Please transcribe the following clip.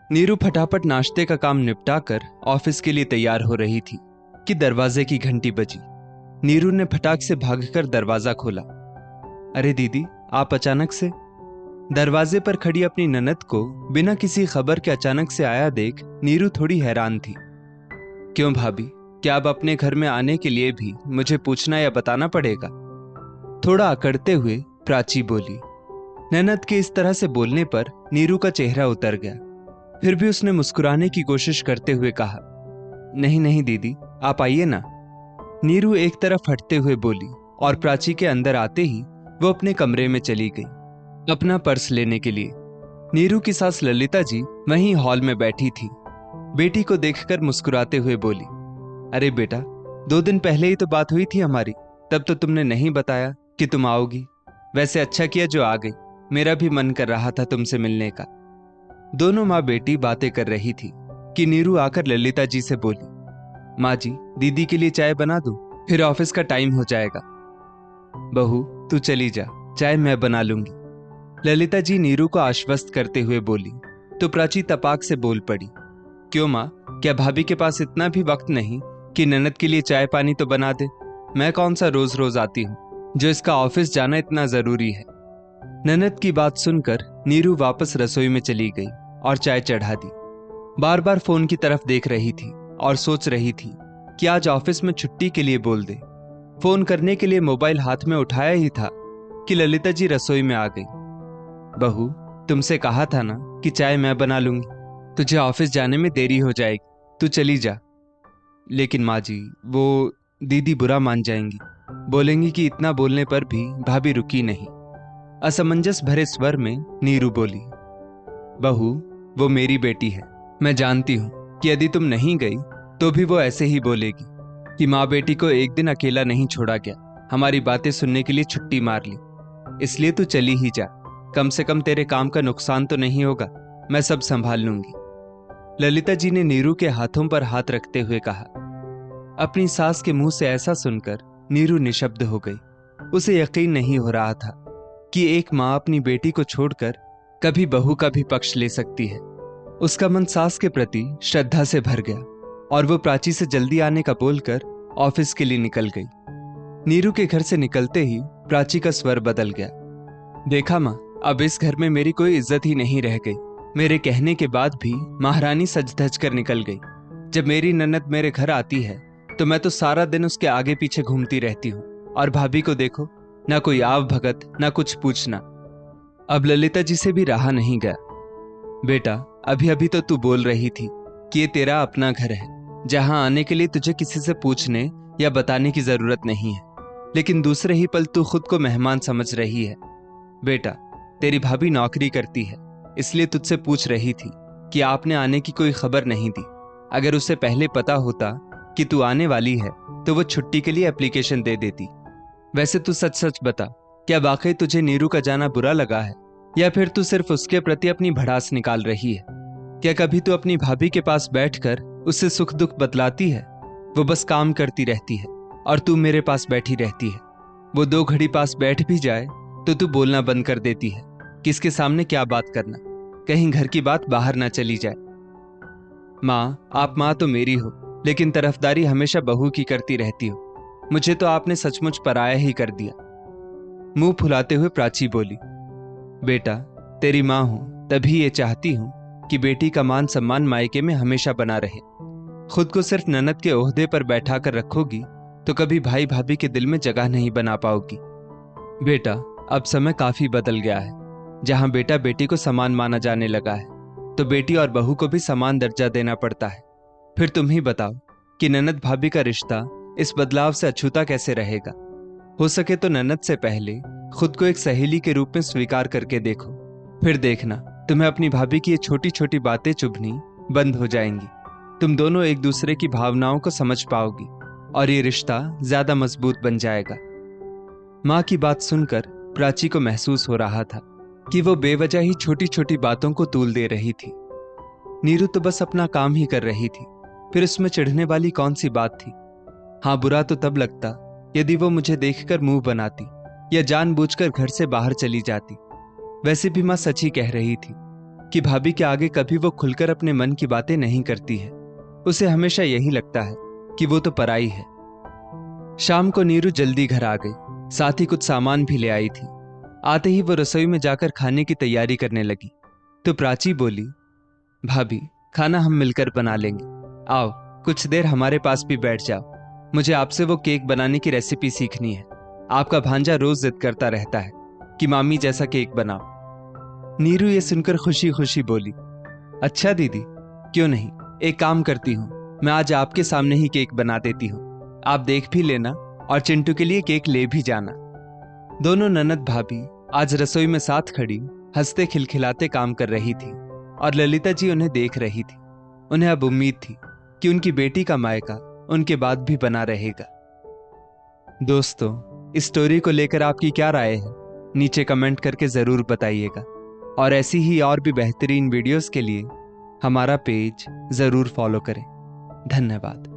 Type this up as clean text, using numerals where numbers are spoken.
नीरू फटाफट नाश्ते का काम निपटा कर ऑफिस के लिए तैयार हो रही थी कि दरवाजे की घंटी बजी। नीरू ने फटाक से भागकर दरवाजा खोला। अरे दीदी, आप अचानक से? दरवाजे पर खड़ी अपनी ननद को बिना किसी खबर के अचानक से आया देख नीरू थोड़ी हैरान थी। क्यों भाभी, क्या अब अपने घर में आने के लिए भी मुझे पूछना या बताना पड़ेगा? थोड़ा अकड़ते हुए प्राची बोली। ननद के इस तरह से बोलने पर नीरू का चेहरा उतर गया। फिर भी उसने मुस्कुराने की कोशिश करते हुए कहा, नहीं नहीं दीदी, आप आइए ना। नीरू एक तरफ हटते हुए बोली और प्राची के अंदर आते ही वो अपने कमरे में चली गई अपना पर्स लेने के लिए। नीरू की सास ललिता जी वहीं हॉल में बैठी थी। बेटी को देखकर मुस्कुराते हुए बोली, अरे बेटा, 2 दिन पहले ही तो बात हुई थी हमारी, तब तो तुमने नहीं बताया कि तुम आओगी। वैसे अच्छा किया जो आ गई, मेरा भी मन कर रहा था तुमसे मिलने का। दोनों माँ बेटी बातें कर रही थी कि नीरू आकर ललिता जी से बोली, माँ जी, दीदी के लिए चाय बना दूं, फिर ऑफिस का टाइम हो जाएगा। बहू, तू चली जा, चाय मैं बना लूंगी, ललिता जी नीरू को आश्वस्त करते हुए बोली। तो प्राची तपाक से बोल पड़ी, क्यों माँ, क्या भाभी के पास इतना भी वक्त नहीं कि ननद के लिए चाय पानी तो बना दे? मैं कौन सा रोज रोज आती हूँ जो इसका ऑफिस जाना इतना जरूरी है। ननद की बात सुनकर नीरू वापस रसोई में चली गई और चाय चढ़ा दी। बार बार फोन की तरफ देख रही थी और सोच रही थी कि आज ऑफिस में छुट्टी के लिए बोल दे। फोन करने के लिए मोबाइल हाथ में उठाया ही था कि ललिता जी रसोई में आ गई। बहू, तुमसे कहा था ना कि चाय मैं बना लूंगी, तुझे ऑफिस जाने में देरी हो जाएगी, तू चली जा। लेकिन माँ जी, वो दीदी बुरा मान जाएंगी, बोलेंगी कि इतना बोलने पर भी भाभी रुकी नहीं। असमंजस भरे स्वर में नीरू बोली, बहू, वो मेरी बेटी है, मैं जानती हूं कि यदि तुम नहीं गई तो भी वो ऐसे ही बोलेगी कि माँ बेटी को एक दिन अकेला नहीं छोड़ा गया, हमारी बातें सुनने के लिए छुट्टी मार ली, इसलिए तू चली ही जा। कम से कम तेरे काम का नुकसान तो नहीं होगा, मैं सब संभाल लूंगी, ललिता जी ने नीरू के हाथों पर हाथ रखते हुए कहा। अपनी सास के मुंह से ऐसा सुनकर नीरू निशब्द हो गई। उसे यकीन नहीं हो रहा था कि एक माँ अपनी बेटी को छोड़कर कभी बहू का भी पक्ष ले सकती है। उसका मन सास के प्रति श्रद्धा से भर गया और वो प्राची से जल्दी आने का बोलकर ऑफिस के लिए निकल गई। नीरू के घर से निकलते ही प्राची का स्वर बदल गया। देखा माँ, अब इस घर में मेरी कोई इज्जत ही नहीं रह गई। मेरे कहने के बाद भी महारानी सज धज कर निकल गई। जब मेरी ननद मेरे घर आती है तो मैं तो सारा दिन उसके आगे पीछे घूमती रहती हूँ, और भाभी को देखो, ना कोई आव भगत, ना कुछ पूछना। अब ललिता जी से भी रहा नहीं गया। बेटा, अभी अभी तो तू बोल रही थी कि ये तेरा अपना घर है, जहां आने के लिए तुझे किसी से पूछने या बताने की जरूरत नहीं है, लेकिन दूसरे ही पल तू खुद को मेहमान समझ रही है। बेटा, तेरी भाभी नौकरी करती है, इसलिए तुझसे पूछ रही थी कि आपने आने की कोई खबर नहीं दी। अगर उसे पहले पता होता कि तू आने वाली है तो वो छुट्टी के लिए एप्लीकेशन दे देती। वैसे तू सच सच बता, क्या वाकई तुझे नीरू का जाना बुरा लगा है, या फिर तू सिर्फ उसके प्रति अपनी भड़ास निकाल रही है? क्या कभी तू अपनी भाभी के पास बैठकर उससे सुख दुख बतलाती है? वो बस काम करती रहती है और तू मेरे पास बैठी रहती है। वो 2 घड़ी पास बैठ भी जाए तो तू बोलना बंद कर देती है। किसके सामने क्या बात करना, कहीं घर की बात बाहर ना चली जाए। माँ, आप माँ तो मेरी हो, लेकिन तरफदारी हमेशा बहू की करती रहती हो। मुझे तो आपने सचमुच पराया ही कर दिया। मुंह फुलाते हुए प्राची बोली, बेटा, तेरी माँ हूं तभी ये चाहती हूं कि बेटी का मान सम्मान मायके में हमेशा बना रहे। खुद को सिर्फ ननद के ओहदे पर बैठा कर रखोगी तो कभी भाई भाभी के दिल में जगह नहीं बना पाओगी। बेटा, अब समय काफी बदल गया है। जहां बेटा बेटी को समान माना जाने लगा है, तो बेटी और बहू को भी समान दर्जा देना पड़ता है। फिर तुम ही बताओ कि ननद भाभी का रिश्ता इस बदलाव से अछूता कैसे रहेगा। हो सके तो ननद से पहले खुद को एक सहेली के रूप में स्वीकार करके देखो, फिर देखना तुम्हें अपनी भाभी की ये छोटी छोटी बातें चुभनी बंद हो जाएंगी। तुम दोनों एक दूसरे की भावनाओं को समझ पाओगी और ये रिश्ता ज्यादा मजबूत बन जाएगा। माँ की बात सुनकर प्राची को महसूस हो रहा था कि वो बेवजह ही छोटी छोटी बातों को तूल दे रही थी। नीरू तो बस अपना काम ही कर रही थी, फिर उसमें चिढ़ने वाली कौन सी बात थी। हाँ, बुरा तो तब लगता यदि वो मुझे देखकर मुंह बनाती या जानबूझकर घर से बाहर चली जाती। वैसे भी माँ सच ही कह रही थी। कि भाभी के आगे कभी वो खुलकर अपने मन की बातें नहीं करती है। उसे हमेशा यही लगता है कि वो तो पराई है। शाम को नीरू जल्दी घर आ गई, साथ ही कुछ सामान भी ले आई थी। आते ही वो रसोई में जाकर खाने की तैयारी करने लगी तो प्राची बोली, भाभी खाना हम मिलकर बना लेंगे, आओ कुछ देर हमारे पास भी बैठ जाओ। मुझे आपसे वो केक बनाने की रेसिपी सीखनी है। आपका भांजा रोज जिद करता रहता है कि मामी जैसा केक बनाओ। नीरू ये सुनकर खुशी खुशी बोली, अच्छा दीदी, क्यों नहीं, एक काम करती हूँ, मैं आज आपके सामने ही केक बना देती हूँ। आप देख भी लेना और चिंटू के लिए केक ले भी जाना। दोनों ननद भाभी आज रसोई में साथ खड़ी हंसते खिलखिलाते काम कर रही थी और ललिता जी उन्हें देख रही थी। उन्हें अब उम्मीद थी कि उनकी बेटी का मायका उनके बाद भी बना रहेगा। दोस्तों, इस स्टोरी को लेकर आपकी क्या राय है, नीचे कमेंट करके जरूर बताइएगा। और ऐसी ही और भी बेहतरीन वीडियोस के लिए हमारा पेज जरूर फॉलो करें। धन्यवाद।